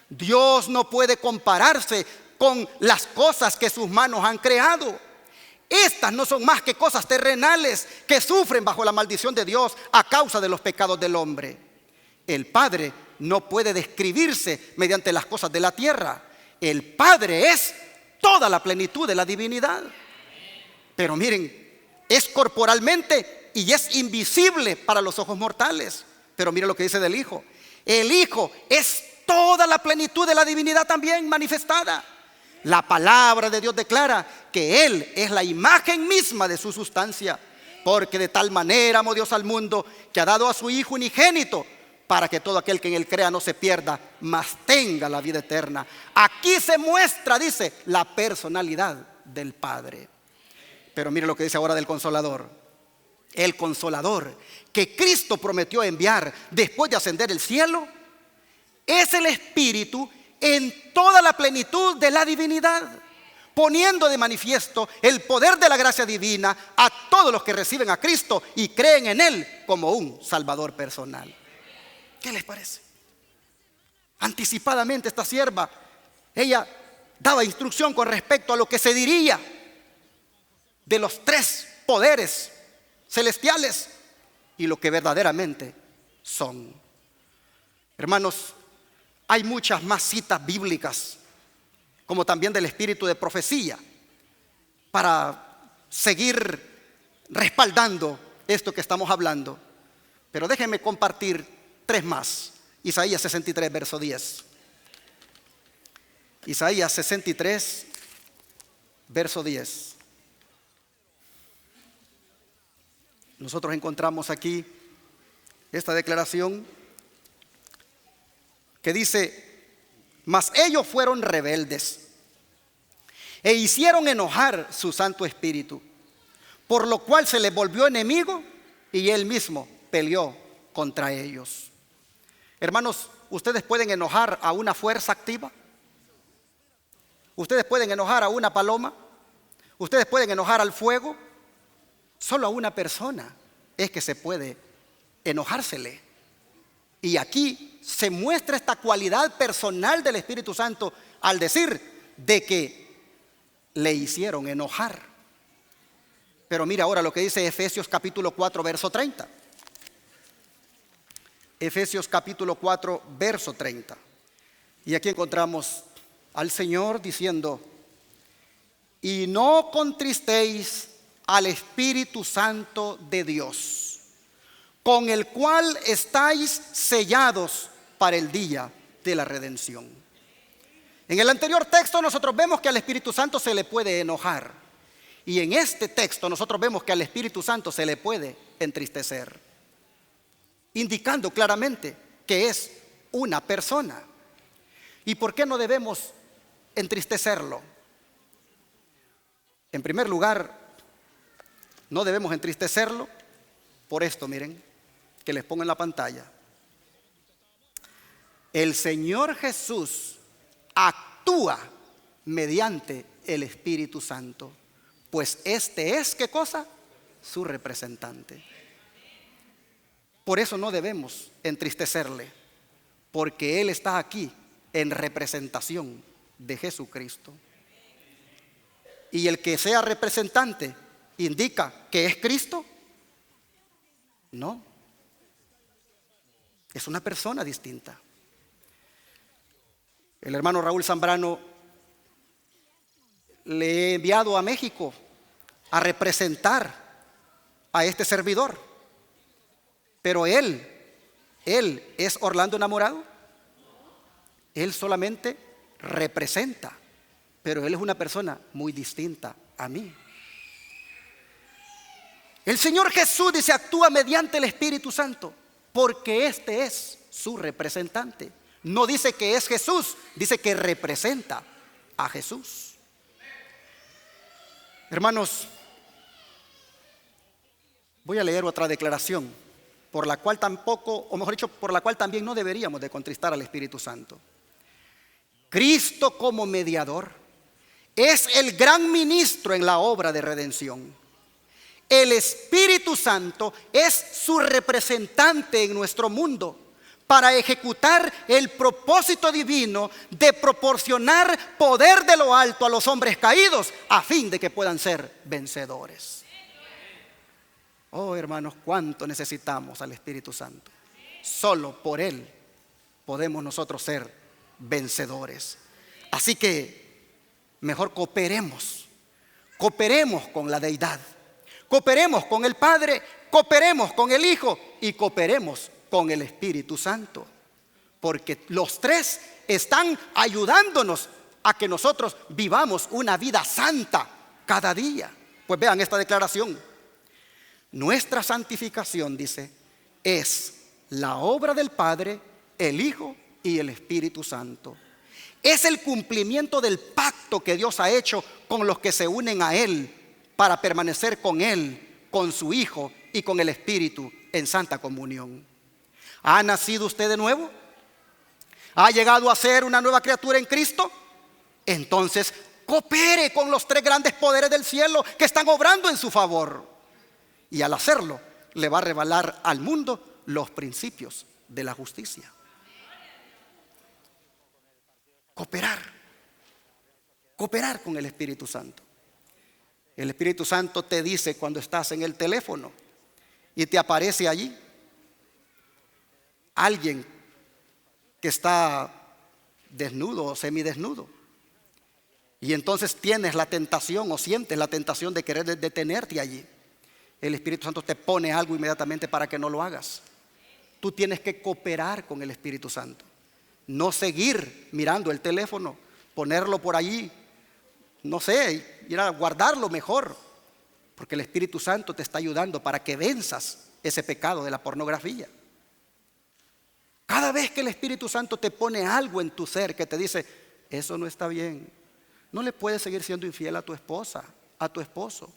Dios no puede compararse con las cosas que sus manos han creado. Estas no son más que cosas terrenales que sufren bajo la maldición de Dios a causa de los pecados del hombre. El Padre no puede describirse mediante las cosas de la tierra. El Padre es toda la plenitud de la divinidad. Pero miren, es corporalmente y es invisible para los ojos mortales. Pero miren lo que dice del Hijo. El Hijo es toda la plenitud de la divinidad también manifestada. La palabra de Dios declara que Él es la imagen misma de su sustancia, porque de tal manera amó Dios al mundo que ha dado a su Hijo unigénito, para que todo aquel que en él crea no se pierda, mas tenga la vida eterna. Aquí se muestra, dice, la personalidad del Padre. Pero mire lo que dice ahora del Consolador. El Consolador que Cristo prometió enviar después de ascender al cielo es el Espíritu en toda la plenitud de la divinidad, poniendo de manifiesto el poder de la gracia divina a todos los que reciben a Cristo y creen en Él como un Salvador personal. ¿Qué les parece? Anticipadamente esta sierva, ella daba instrucción con respecto a lo que se diría de los tres poderes celestiales y lo que verdaderamente son. Hermanos, hay muchas más citas bíblicas, como también del espíritu de profecía, para seguir respaldando esto que estamos hablando. Pero déjenme compartir tres más. Isaías 63, verso 10. Isaías 63, verso 10. Nosotros encontramos aquí esta declaración que dice: mas ellos fueron rebeldes e hicieron enojar su Santo Espíritu, por lo cual se les volvió enemigo y él mismo peleó contra ellos. Hermanos, ustedes pueden enojar a una fuerza activa. Ustedes pueden enojar a una paloma. Ustedes pueden enojar al fuego. Solo a una persona es que se puede enojársele. Y aquí se muestra esta cualidad personal del Espíritu Santo al decir de que le hicieron enojar. Pero mira ahora lo que dice Efesios capítulo 4, verso 30. Efesios capítulo 4, verso 30. Y aquí encontramos al Señor diciendo: y no contristéis al Espíritu Santo de Dios, con el cual estáis sellados para el día de la redención. En el anterior texto nosotros vemos que al Espíritu Santo se le puede enojar, y en este texto nosotros vemos que al Espíritu Santo se le puede entristecer, indicando claramente que es una persona. ¿Y por qué no debemos entristecerlo? En primer lugar, no debemos entristecerlo por esto, miren, que les pongo en la pantalla. El Señor Jesús actúa mediante el Espíritu Santo, pues este es, ¿qué cosa? Su representante. Por eso no debemos entristecerle, porque Él está aquí en representación de Jesucristo. Y el que sea representante indica que es Cristo. No, es una persona distinta. El hermano Raúl Zambrano le he enviado a México a representar a este servidor. Pero él es Orlando Enamorado. Él solamente representa, pero él es una persona muy distinta a mí. El Señor Jesús dice actúa mediante el Espíritu Santo, porque este es su representante. No dice que es Jesús, dice que representa a Jesús. Hermanos, voy a leer otra declaración por la cual tampoco, o mejor dicho, por la cual también no deberíamos de contristar al Espíritu Santo. Cristo como mediador es el gran ministro en la obra de redención. El Espíritu Santo es su representante en nuestro mundo para ejecutar el propósito divino de proporcionar poder de lo alto a los hombres caídos a fin de que puedan ser vencedores. Oh, hermanos, cuánto necesitamos al Espíritu Santo. Solo por Él podemos nosotros ser vencedores. Así que mejor cooperemos con la deidad, cooperemos con el Padre, cooperemos con el Hijo y cooperemos con el Espíritu Santo, porque los tres están ayudándonos a que nosotros vivamos una vida santa cada día. Pues vean esta declaración: nuestra santificación, dice, es la obra del Padre, el Hijo y el Espíritu Santo. Es el cumplimiento del pacto que Dios ha hecho con los que se unen a Él para permanecer con Él, con su Hijo y con el Espíritu en santa comunión. ¿Ha nacido usted de nuevo? ¿Ha llegado a ser una nueva criatura en Cristo? Entonces coopere con los tres grandes poderes del cielo que están obrando en su favor. Y al hacerlo, le va a revelar al mundo los principios de la justicia. Cooperar con el Espíritu Santo. El Espíritu Santo te dice cuando estás en el teléfono y te aparece allí alguien que está desnudo o semidesnudo. Y entonces tienes la tentación o sientes la tentación de querer detenerte allí. El Espíritu Santo te pone algo inmediatamente para que no lo hagas. Tú tienes que cooperar con el Espíritu Santo. No seguir mirando el teléfono, ponerlo por allí, no sé, ir a guardarlo mejor. Porque el Espíritu Santo te está ayudando para que venzas ese pecado de la pornografía. Cada vez que el Espíritu Santo te pone algo en tu ser que te dice, eso no está bien, no le puedes seguir siendo infiel a tu esposa, a tu esposo.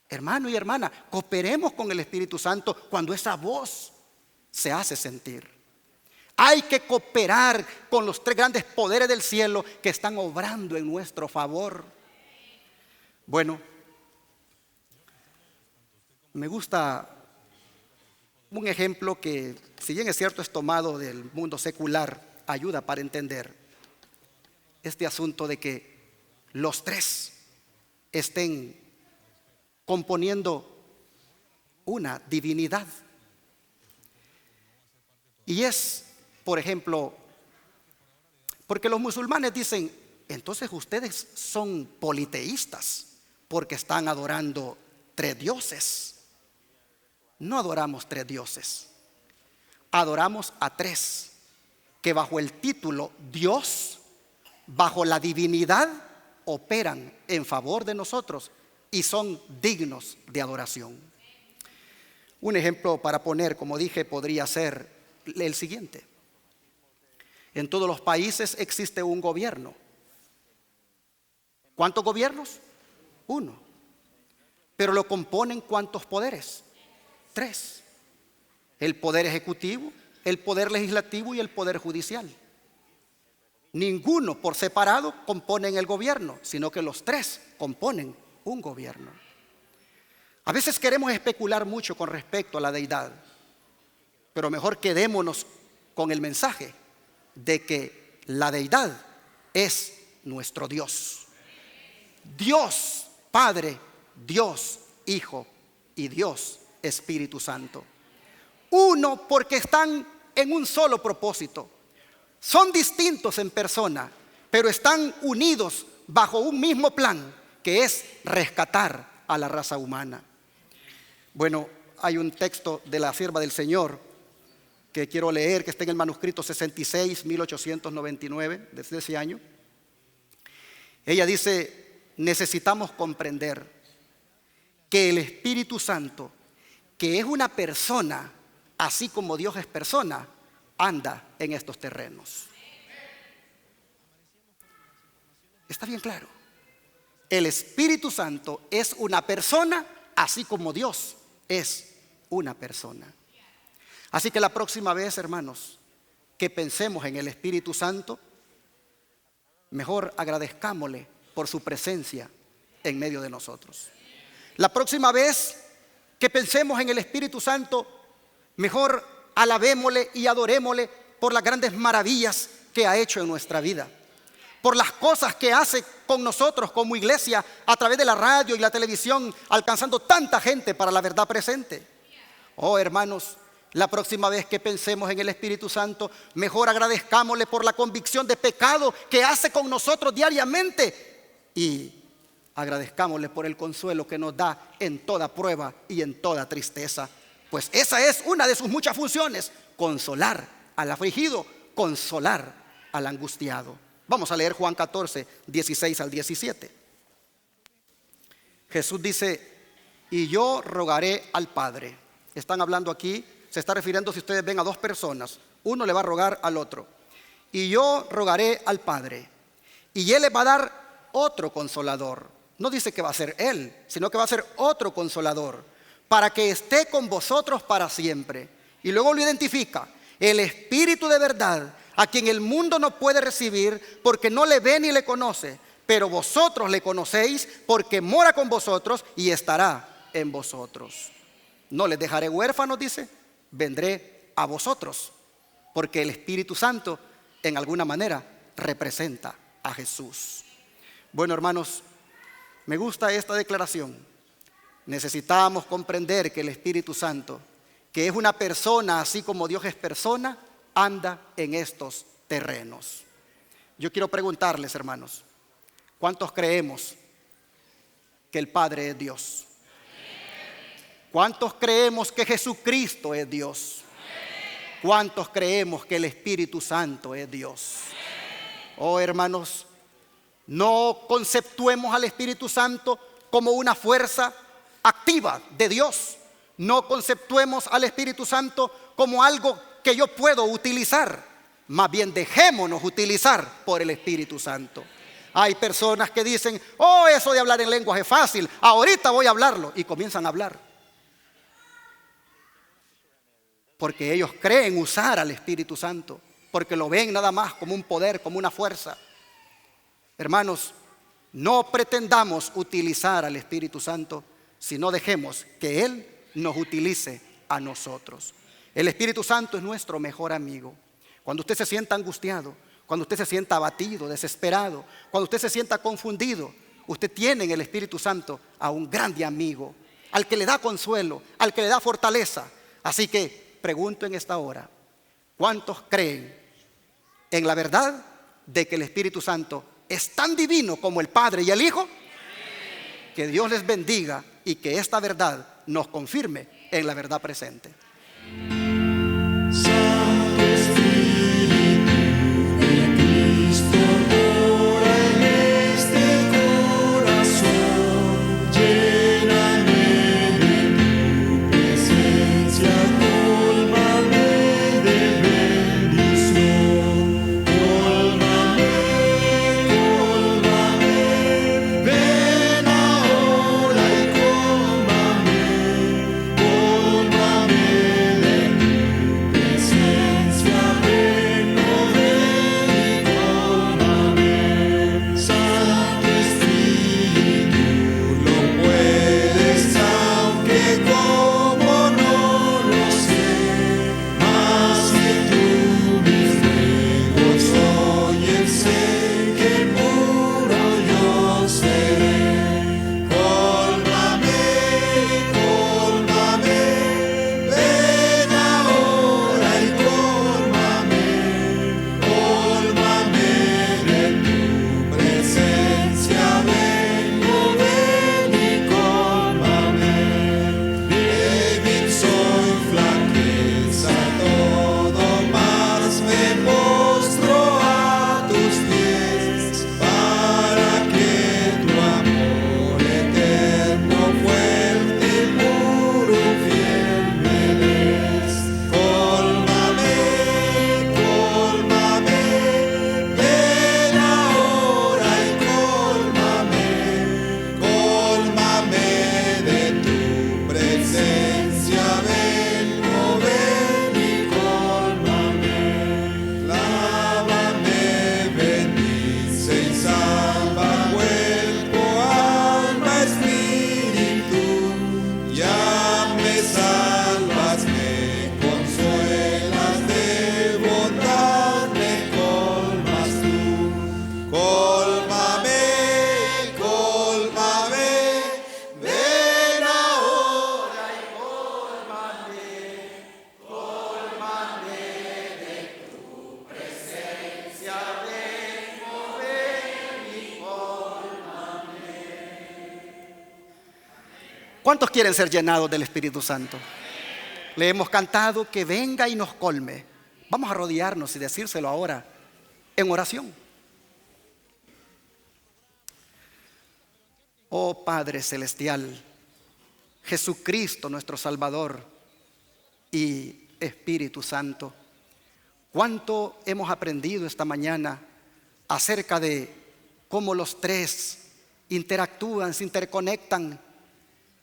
Hermano y hermana, cooperemos con el Espíritu Santo cuando esa voz se hace sentir. Hay que cooperar con los tres grandes poderes del cielo que están obrando en nuestro favor. Bueno, me gusta un ejemplo que, si bien es cierto, es tomado del mundo secular, ayuda para entender este asunto de que los tres estén componiendo una divinidad. Y es, por ejemplo, porque los musulmanes dicen, entonces ustedes son politeístas porque están adorando tres dioses. No adoramos tres dioses, adoramos a tres que bajo el título Dios, bajo la divinidad, operan en favor de nosotros y son dignos de adoración. Un ejemplo para poner, como dije, podría ser el siguiente. En todos los países existe un gobierno. ¿Cuántos gobiernos? Uno. Pero lo componen ¿cuántos poderes? Tres. El poder ejecutivo, el poder legislativo y el poder judicial. Ninguno por separado componen el gobierno, sino que los tres componen un gobierno. A veces queremos especular mucho con respecto a la deidad, pero mejor quedémonos con el mensaje de que la deidad es nuestro Dios. Dios Padre, Dios Hijo y Dios Espíritu Santo. Uno, porque están en un solo propósito. Son distintos en persona, pero están unidos bajo un mismo plan, que es rescatar a la raza humana. Bueno, hay un texto de la sierva del Señor que quiero leer, que está en el manuscrito 66, 1899, desde ese año. Ella dice, necesitamos comprender que el Espíritu Santo, que es una persona, así como Dios es persona, anda en estos terrenos. Está bien claro. El Espíritu Santo es una persona, así como Dios es una persona. Así que la próxima vez, hermanos, que pensemos en el Espíritu Santo, mejor agradezcámosle por su presencia en medio de nosotros. La próxima vez que pensemos en el Espíritu Santo, mejor alabémosle y adorémosle por las grandes maravillas que ha hecho en nuestra vida, por las cosas que hace con nosotros como iglesia a través de la radio y la televisión, alcanzando tanta gente para la verdad presente. Oh, hermanos, la próxima vez que pensemos en el Espíritu Santo, mejor agradezcámosle por la convicción de pecado que hace con nosotros diariamente y agradezcámosle por el consuelo que nos da en toda prueba y en toda tristeza. Pues esa es una de sus muchas funciones, consolar al afligido, consolar al angustiado. Vamos a leer Juan 14, 16 al 17. Jesús dice, y yo rogaré al Padre. Están hablando aquí se está refiriendo si ustedes ven a dos personas. Uno le va a rogar al otro. Y yo rogaré al Padre, y Él les va a dar otro consolador. No dice que va a ser Él, sino que va a ser otro consolador, para que esté con vosotros para siempre. Y luego lo identifica: el Espíritu de verdad, a quien el mundo no puede recibir porque no le ve ni le conoce, pero vosotros le conocéis porque mora con vosotros y estará en vosotros. No les dejaré huérfanos, dice, vendré a vosotros, porque el Espíritu Santo en alguna manera representa a Jesús. Bueno, hermanos, me gusta esta declaración. Necesitamos comprender que el Espíritu Santo, que es una persona así como Dios es persona, anda en estos terrenos. Yo quiero preguntarles, hermanos, ¿cuántos creemos que el Padre es Dios? ¿Cuántos creemos que Jesucristo es Dios? ¿Cuántos creemos que el Espíritu Santo es Dios? Oh, hermanos, no conceptuemos al Espíritu Santo como una fuerza activa de Dios. No conceptuemos al Espíritu Santo como algo que yo puedo utilizar. Más bien dejémonos utilizar por el Espíritu Santo. Hay personas que dicen: oh, eso de hablar en lenguas es fácil, ahorita voy a hablarlo, y comienzan a hablar. Porque ellos creen usar al Espíritu Santo, porque lo ven nada más como un poder, como una fuerza. Hermanos, no pretendamos utilizar al Espíritu Santo, sino dejemos que Él nos utilice a nosotros. El Espíritu Santo es nuestro mejor amigo. Cuando usted se sienta angustiado, cuando usted se sienta abatido, desesperado, cuando usted se sienta confundido, usted tiene en el Espíritu Santo a un grande amigo, al que le da consuelo, al que le da fortaleza. Así que pregunto en esta hora: ¿cuántos creen en la verdad de que el Espíritu Santo es tan divino como el Padre y el Hijo? Que Dios les bendiga y que esta verdad nos confirme en la verdad presente. Santo Espíritu de Cristo, mora en este corazón, lléname de tu presencia, cólmame de bendición, cólmame, ven ahora y cólmame de tu presencia, ven, oh ven y cólmame. Santo Espíritu, lo puedes, aunque como no lo sé, más que tú mi fuego soy, y sé que puro yo seré. Cólmame, ven ahora y cólmame de tu presencia, ven, oh ven y cólmame. Débil soy, flaqueza todo, mas me postro a tus pies, para que tu amor eterno, fuerte y puro, fiel me des. Cólmame, ven ahora y cólmame de tu presencia, ven, oh ven y cólmame. Lávame, bendice y salva, cuerpo, alma, espíritu. Ya me salvas, me consuelas, de bondad me colmas tú. Cólmame, ven ahora y ¿Cuántos quieren ser llenados del Espíritu Santo? Le hemos cantado que venga y nos colme. Vamos a arrodillarnos y decírselo ahora en oración. Oh Padre Celestial, Jesucristo nuestro Salvador y Espíritu Santo. ¿Cuánto hemos aprendido esta mañana acerca de cómo los tres interactúan, se interconectan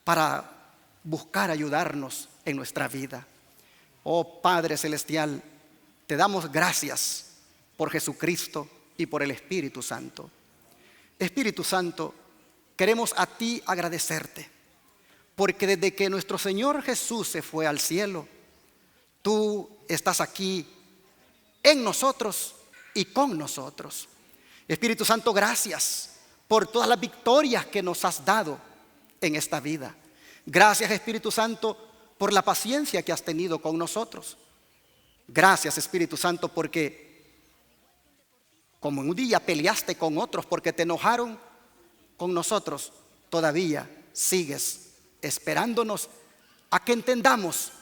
para buscar ayudarnos en nuestra vida? Oh Padre Celestial, te damos gracias por Jesucristo y por el Espíritu Santo. Espíritu Santo, queremos a ti agradecerte, porque desde que nuestro Señor Jesús se fue al cielo, tú estás aquí en nosotros y con nosotros. Espíritu Santo, gracias por todas las victorias que nos has dado en esta vida. Gracias, Espíritu Santo, por la paciencia que has tenido con nosotros. Gracias, Espíritu Santo, porque como en un día peleaste con otros porque te enojaron con nosotros, todavía sigues esperándonos a que entendamos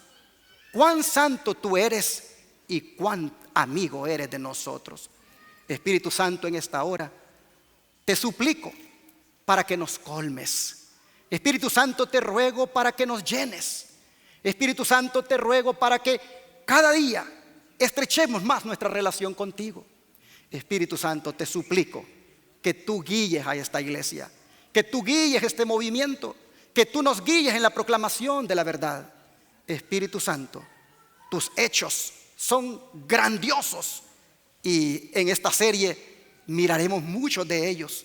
cuán santo tú eres y cuán amigo eres de nosotros. Espíritu Santo, en esta hora te suplico para que nos colmes. Espíritu Santo, te ruego para que nos llenes. Espíritu Santo, te ruego para que cada día estrechemos más nuestra relación contigo. Espíritu Santo, te suplico que tú guíes a esta iglesia, que tú guíes este movimiento, que tú nos guíes en la proclamación de la verdad. Espíritu Santo, tus hechos son grandiosos y en esta serie miraremos muchos de ellos,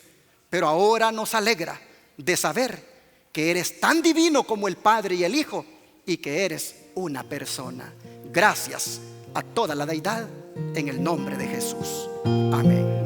pero ahora nos alegra de saber que eres tan divino como el Padre y el Hijo y que eres una persona. Gracias a toda la deidad en el nombre de Jesús. Amén.